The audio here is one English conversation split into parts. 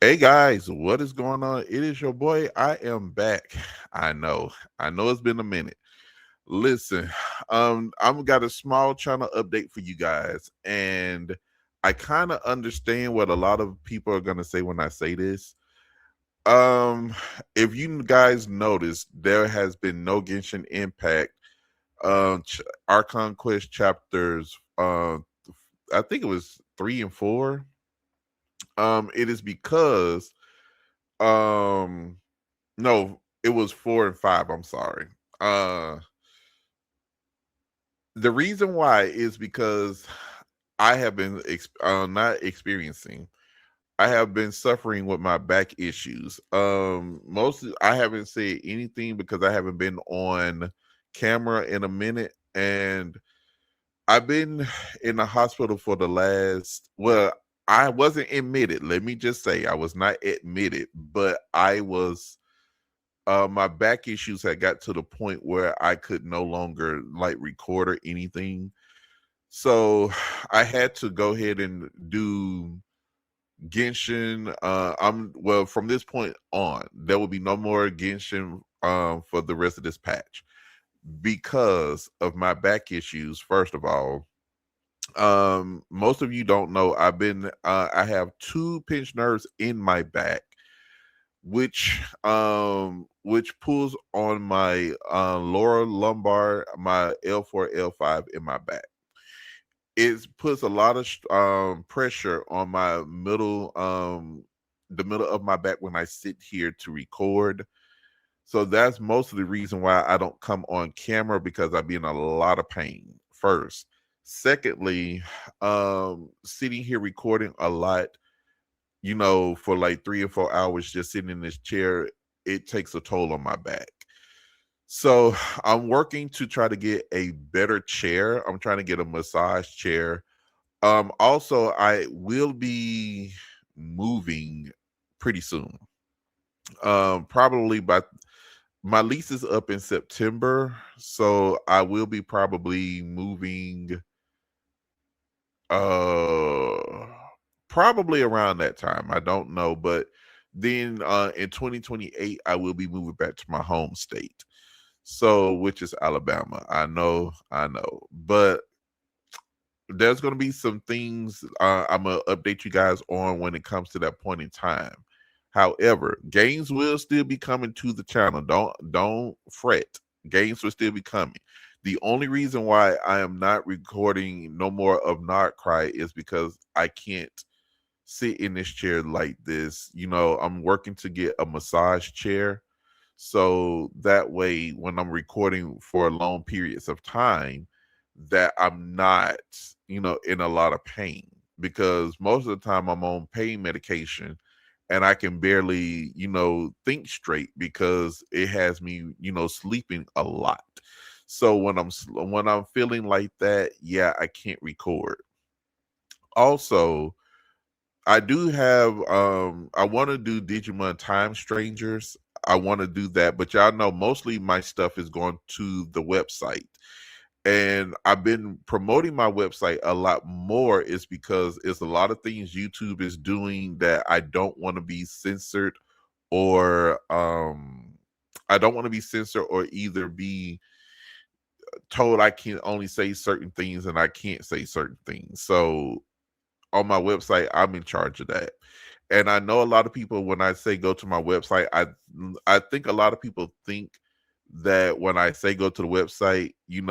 Hey guys, what is going on? It is your boy. I am back. I know it's been a minute. Listen, I've got a small channel update for you guys, and I kind of understand what a lot of people are gonna say when I say this. Um, if you guys noticed, there has been no Genshin Impact. Our Conquest chapters. I think it was 3 and 4. It is because um no, it was 4 and 5. I'm sorry. Uh the reason why is because I have been not experiencing. I have been suffering with my back issues. Mostly I haven't said anything because I haven't been on camera in a minute, and I've been in the hospital for the last, well, I wasn't admitted. Let me just say I was not admitted, but I was my back issues had got to the point where I could no longer like record or anything. So I had to go ahead and do Genshin. I'm well from this point on, there will be no more Genshin for the rest of this patch because of my back issues. First of all, most of you don't know I have two pinched nerves in my back, which pulls on my lower lumbar, my L4, L5 in my back. It puts a lot of pressure on my middle, the middle of my back when I sit here to record. So that's most of the reason why I don't come on camera, because I'd be in a lot of pain first. Secondly, sitting here recording a lot, for like 3 or 4 hours, just sitting in this chair, it takes a toll on my back. So I'm working to try to get a better chair. I'm trying to get a massage chair. Also, I will be moving pretty soon. Probably by my lease is up in September, so I will be probably moving uh probably around that time. I don't know, but then in 2028 I will be moving back to my home state. So, which is Alabama. I know. But there's going to be some things I'm going to update you guys on when it comes to that point in time. However, games will still be coming to the channel. Don't fret. Games will still be coming. The only reason why I am not recording no more of Not Cry is because I can't sit in this chair like this. I'm working to get a massage chair, so that way when I'm recording for long periods of time, that I'm not, in a lot of pain, because most of the time I'm on pain medication and I can barely, think straight because it has me, sleeping a lot. So when I'm feeling like that, yeah, I can't record. Also, I do have I want to do Digimon Time Strangers. I want to do that, but y'all know mostly my stuff is going to the website. And I've been promoting my website a lot more, is because it's a lot of things YouTube is doing that I don't want to be censored, or I don't want to be censored or either be told I can only say certain things and I can't say certain things. So on my website, I'm in charge of that. And I know a lot of people, when I say go to my website, I think a lot of people think that when I say go to the website, you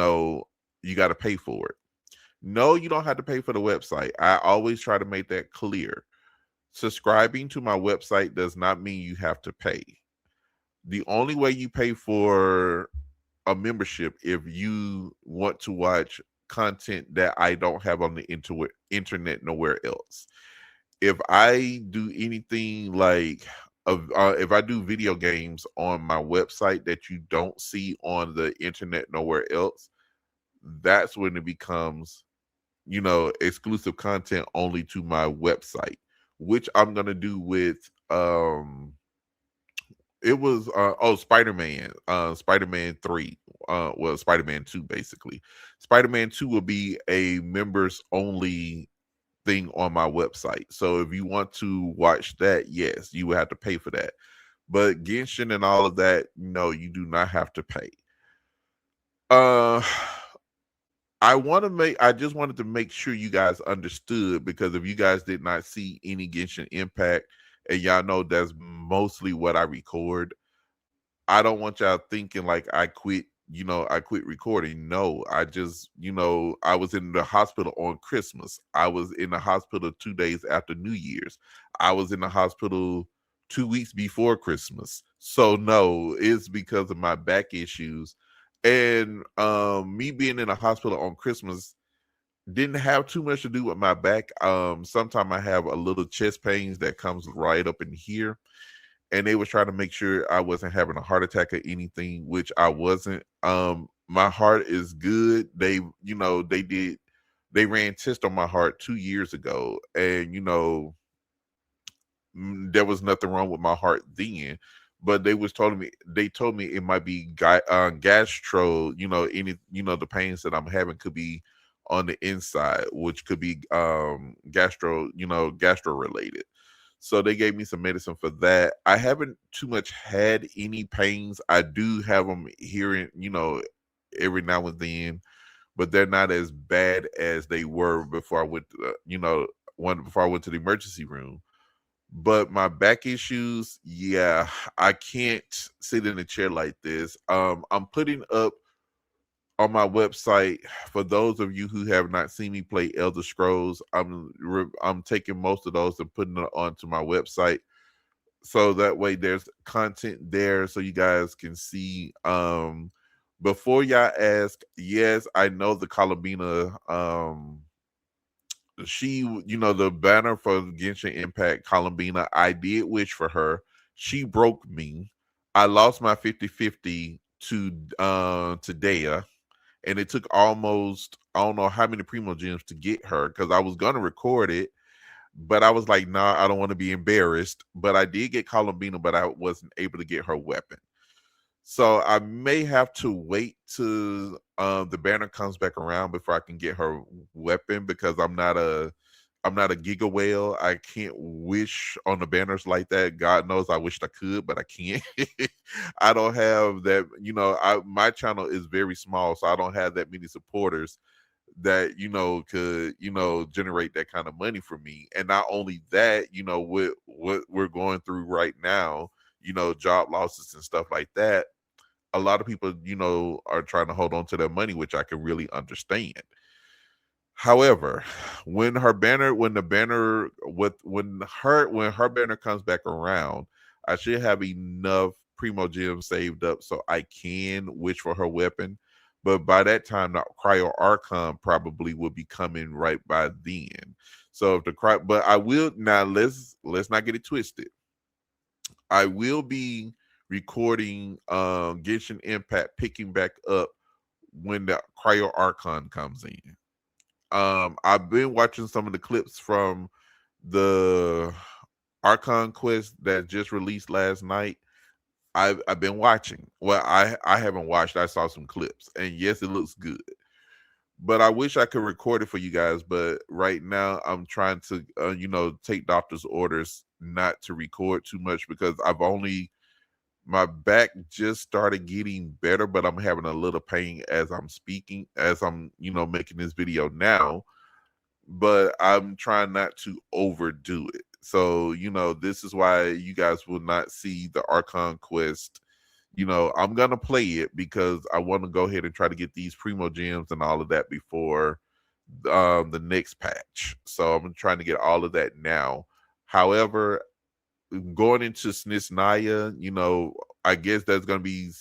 got to pay for it. No, you don't have to pay for the website. I always try to make that clear. Subscribing to my website does not mean you have to pay. The only way you pay for a membership if you want to watch content that I don't have on the internet nowhere else. If I do anything like if I do video games on my website that you don't see on the internet nowhere else, that's when it becomes, exclusive content only to my website, which I'm gonna do with it was Spider-Man, Spider-Man 3, Spider-Man 2 basically. Spider-Man 2 will be a members only thing on my website. So if you want to watch that, yes, you would have to pay for that. But Genshin and all of that, no, you do not have to pay. Uh I just wanted to make sure you guys understood, because if you guys did not see any Genshin Impact, and y'all know that's mostly what I record, I don't want y'all thinking like I quit, I quit recording. No, I just, I was in the hospital on Christmas. I was in the hospital 2 days after New Year's. I was in the hospital 2 weeks before Christmas. So no, it's because of my back issues. And me being in the hospital on Christmas didn't have too much to do with my back. Sometimes I have a little chest pains that comes right up in here, and they was trying to make sure I wasn't having a heart attack or anything, which I wasn't. My heart is good. They ran tests on my heart 2 years ago, and there was nothing wrong with my heart then. But they told me it might be gastro. The pains that I'm having could be on the inside, which could be gastro related. So they gave me some medicine for that. I haven't too much had any pains. I do have them here, every now and then, but they're not as bad as they were before I went to before I went to the emergency room. But my back issues, yeah, I can't sit in a chair like this. I'm putting up on my website, for those of you who have not seen me play Elder Scrolls, I'm taking most of those and putting it onto my website, so that way there's content there so you guys can see. Before y'all ask, yes, I know the Columbina, the banner for Genshin Impact Columbina, I did wish for her. She broke me. I lost my 50-50 to Dea, and it took almost, I don't know how many Primo Gems to get her, because I was gonna record it, but I was like, nah, I don't want to be embarrassed. But I did get Columbina, but I wasn't able to get her weapon. So I may have to wait till the banner comes back around before I can get her weapon, because I'm not a giga whale. I can't wish on the banners like that. God knows I wished I could, but I can't. I don't have that. My channel is very small, so I don't have that many supporters that could generate that kind of money for me. And not only that, with what we're going through right now, job losses and stuff like that, a lot of people are trying to hold on to their money, which I can really understand. However, when her banner comes back around, I should have enough Primo Gems saved up so I can wish for her weapon. But by that time, the Cryo Archon probably will be coming right by then. So but I will now. Let's not get it twisted. I will be recording Genshin Impact picking back up when the Cryo Archon comes in. I've been watching some of the clips from the Archon quest that just released last night. I've been watching. Well, I haven't watched. I saw some clips, and yes, it looks good. But I wish I could record it for you guys. But right now, I'm trying to take doctor's orders not to record too much, because my back just started getting better, but I'm having a little pain as I'm speaking, as I'm making this video now. But I'm trying not to overdo it. So, this is why you guys will not see the Archon quest. I'm gonna play it because I want to go ahead and try to get these Primo Gems and all of that before the next patch. So I'm trying to get all of that now. However, going into Snisnaya, I guess there's gonna be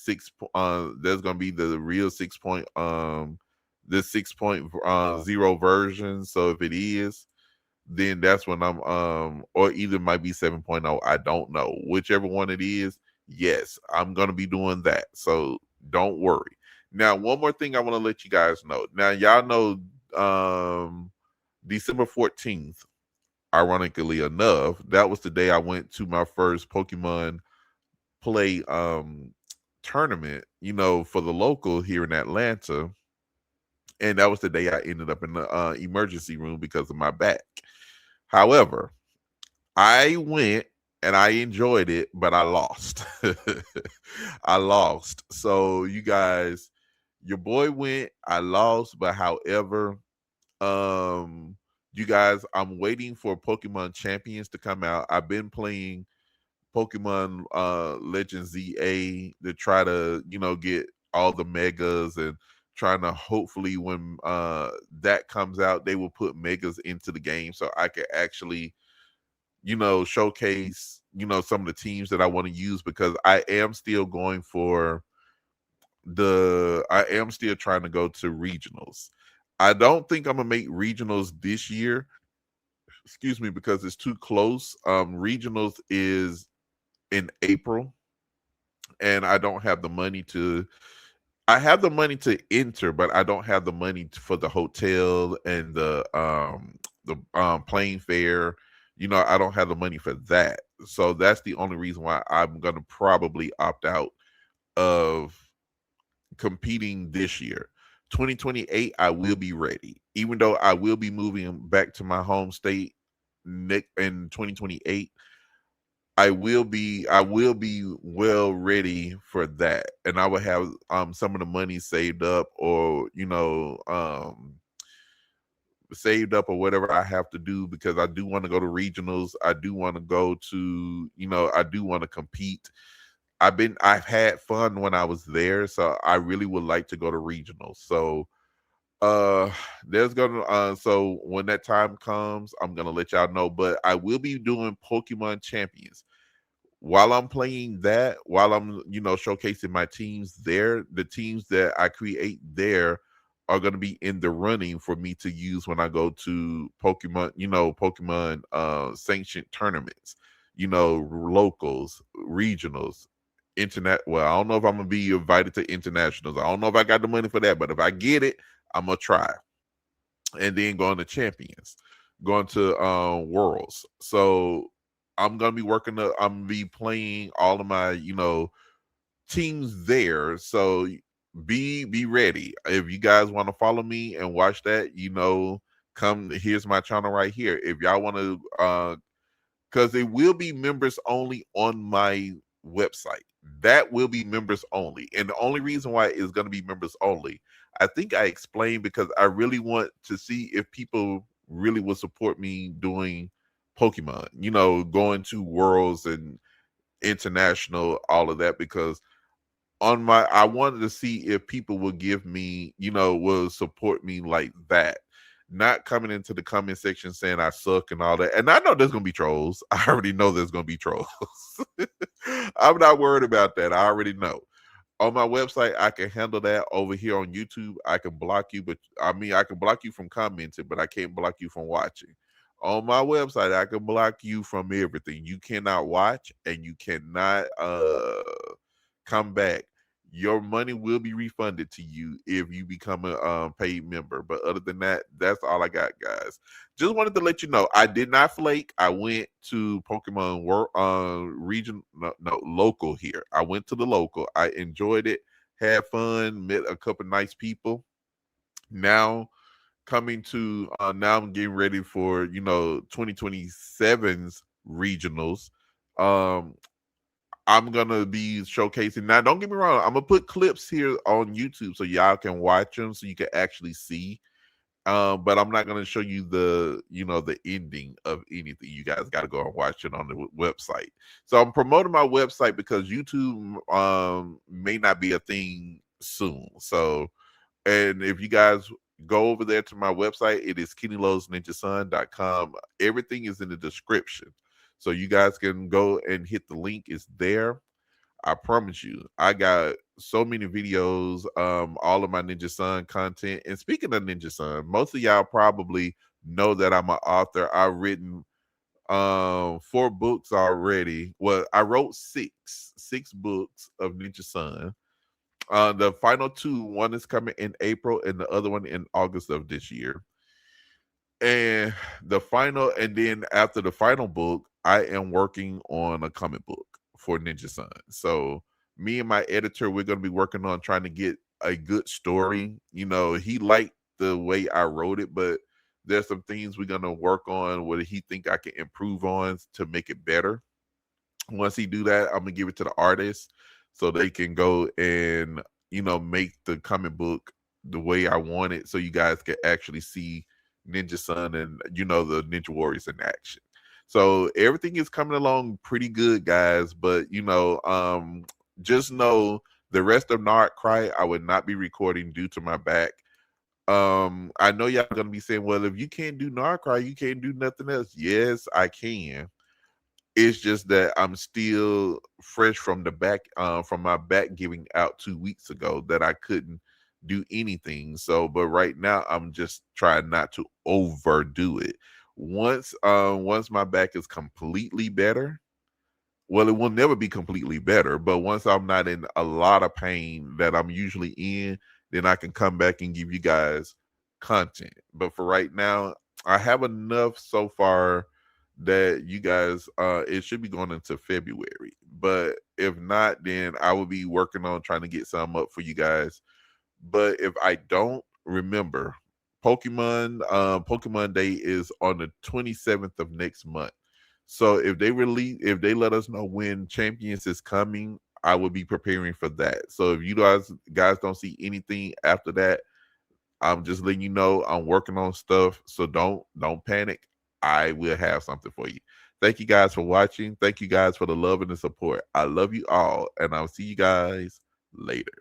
there's gonna be the real 6.0 version. So if it is, then that's when I'm or either it might be 7.0. I don't know. Whichever one it is, yes, I'm gonna be doing that. So don't worry. Now, one more thing I want to let you guys know. Now, y'all know December 14th, ironically enough, that was the day I went to my first Pokemon play tournament, for the local here in Atlanta. And that was the day I ended up in the emergency room because of my back. However, I went and I enjoyed it, but I lost. I lost. So you guys, your boy went, I lost, but however, um you guys, I'm waiting for Pokemon Champions to come out. I've been playing Pokemon Legends ZA to try to, get all the megas, and trying to, hopefully when that comes out, they will put megas into the game so I can actually, showcase, some of the teams that I want to use, because I am still trying to go to regionals. I don't think I'm gonna make regionals this year, excuse me, because it's too close. Regionals is in April, and I have the money to enter, but I don't have the money for the hotel and the plane fare. I don't have the money for that. So that's the only reason why I'm gonna probably opt out of competing this year. 2028, I will be ready. Even though I will be moving back to my home state in 2028, I will be well ready for that, and I will have some of the money saved up, or saved up, or whatever I have to do, because I do want to go to regionals. I do want to go to, I do want to compete. I've had fun when I was there, so I really would like to go to regionals. So uh so when that time comes, I'm gonna let y'all know. But I will be doing Pokemon Champions. While I'm playing that, while I'm, showcasing my teams there, the teams that I create there are going to be in the running for me to use when I go to Pokemon sanctioned tournaments, locals, regionals, internet. Well, I don't know if I'm going to be invited to internationals. I don't know if I got the money for that, but if I get it, I'm going to try. And then going to champions, going to worlds. So I'm gonna be playing all of my, teams there. So be ready. If you guys want to follow me and watch that, come, here's my channel right here. If y'all want to because it will be members only on my website. That will be members only. And the only reason why it's going to be members only, I think I explained, because I really want to see if people really will support me doing Pokemon, going to worlds and international, all of that, because I wanted to see if people will give me, will support me like that. Not coming into the comment section saying I suck and all that. And I know there's gonna be trolls. I already know there's gonna be trolls. I'm not worried about that. I already know. On my website, I can handle that. Over here on YouTube, I can block you, but I can block you from commenting, but I can't block you from watching. On my website, I can block you from everything. You cannot watch, and you cannot come back. Your money will be refunded to you if you become a paid member. But other than that, that's all I got, guys. Just wanted to let you know, I did not flake. I went to Pokemon World region, no, local here. I went to the local. I enjoyed it, had fun, met a couple nice people. Now now I'm getting ready for 2027's regionals. Um, I'm gonna be showcasing. Now, don't get me wrong. I'm gonna put clips here on YouTube so y'all can watch them, so you can actually see. But I'm not gonna show you the ending of anything. You guys got to go and watch it on the website. So I'm promoting my website because YouTube may not be a thing soon. So, and if you guys go over there to my website, it is KennyLowsNinjaSun.com. Everything is in the description. So you guys can go and hit the link. It's there. I promise you, I got so many videos, all of my Ninja Sun content. And speaking of Ninja Sun, most of y'all probably know that I'm an author. I've written 4 books already. Well, I wrote six books of Ninja Sun. The final 2, one is coming in April and the other one in August of this year. And then after the final book, I am working on a comic book for Ninja Sun. So me and my editor, we're gonna be working on trying to get a good story. He liked the way I wrote it, but There's some things we're gonna work on what he think I can improve on to make it better. Once he do that, I'm gonna give it to the artists so they can go and make the comic book the way I want it, so you guys can actually see Ninja Sun and the Ninja Warriors in action. So everything is coming along pretty good, guys. But just know the rest of Nard Cry I would not be recording due to my back. I know y'all gonna be saying, well, if you can't do Nard Cry, you can't do nothing else. Yes, I can. It's just that I'm still fresh from the back, from my back giving out 2 weeks ago, that I couldn't do anything. So, but right now I'm just trying not to overdo it. Once my back is completely better, well, it will never be completely better, but once I'm not in a lot of pain that I'm usually in, then I can come back and give you guys content. But for right now, I have enough so far that you guys, it should be going into February. But if not, then I will be working on trying to get some up for you guys. But if I don't, remember, Pokemon Day is on the 27th of next month. So if they let us know when Champions is coming, I will be preparing for that. So if you guys don't see anything after that, I'm just letting you know I'm working on stuff. So don't panic. I will have something for you. Thank you guys for watching. Thank you guys for the love and the support. I love you all, and I'll see you guys later.